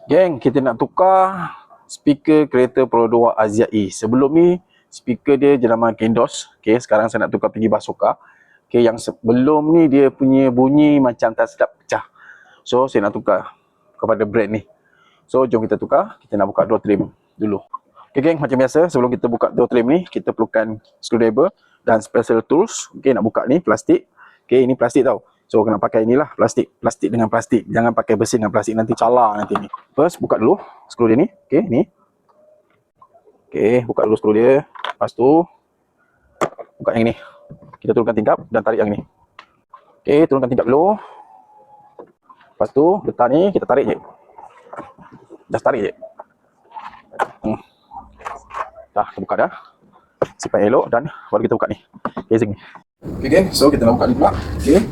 Geng, kita nak tukar speaker kereta Pro 2 Asia E. Sebelum ni speaker dia jenama Kendos. Okay, sekarang saya nak tukar pergi Basoka. Okay, yang sebelum ni dia punya bunyi macam tak sedap pecah. So saya nak tukar kepada brand ni. So jom kita tukar. Kita nak buka door trim dulu. Okay geng, macam biasa sebelum kita buka door trim ni, kita perlukan screwdriver dan special tools. Okay, nak buka ni plastik. Okay, ini plastik tau. So kena pakai inilah plastik dengan plastik. Jangan pakai besi dengan plastik, nanti calar nanti ni. First buka dulu skru dia ni. Okey, ni. Okey, buka dulu skru dia. Lepas tu buka yang ni. Kita turunkan tingkap dan tarik yang ni. Okey, turunkan tingkap dulu. Lepas tu getah ni kita tarik je. Just tarik je. Dah, kita buka dah. Simpan elok dan baru kita buka ni. Casing ni. Okey geng, so kita nak buka ni pula. Okey.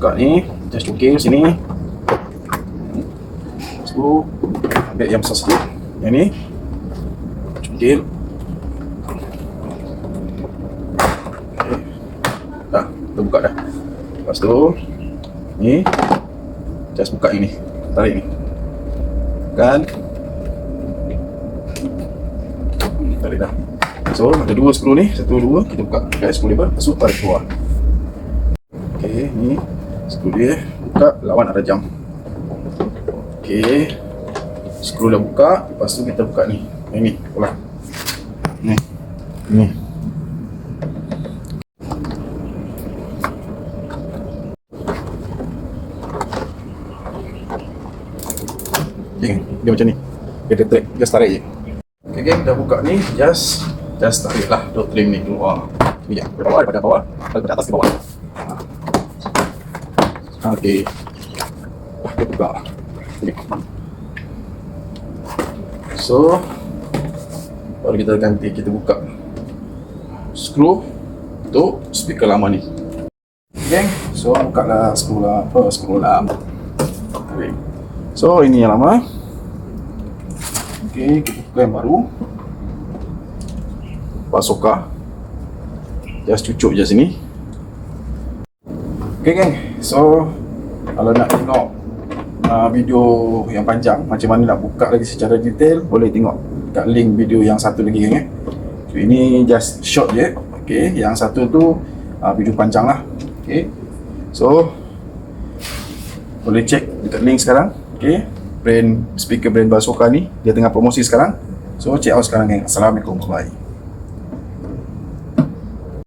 Buka ni, just cukir sini. Lepas tu ambil yang besar sikit. Yang ni cukir. Okay. Dah, kita buka dah. Lepas tu ni just buka yang ni. Tarik ni. Kan? Tarik dah. So ada dua skru ni, satu dua kita buka pakai screwdriver, lepas tu tarik keluar. Okey, ni skru dia buka lawan arah jam. Okey, skru dah buka, lepas tu kita buka ni. Yang ni pula. Ni. Okay, dia macam ni. Kita tarik, just tarik je. Okay geng, dah buka ni, just tarik lah door trim ni keluar. Ya, daripada bawah, daripada atas ke bawah. Okay, kita buka. Okay. So baru kita ganti, kita buka skru untuk speaker lama ni. Okay, so buka lah skru lama. Okay. So ini yang lama. Okay, kita buka yang baru. Basoka. Just cucuk je sini. Okay geng, so kalau nak tengok video yang panjang macam mana nak buka lagi secara detail, boleh tengok kat link video yang satu lagi geng. So ini just short je. Okay, yang satu tu video panjang lah. Okay, so boleh check dekat link sekarang. Okay, speaker brand Basoka ni dia tengah promosi sekarang. So check out sekarang geng. Assalamualaikum, bye.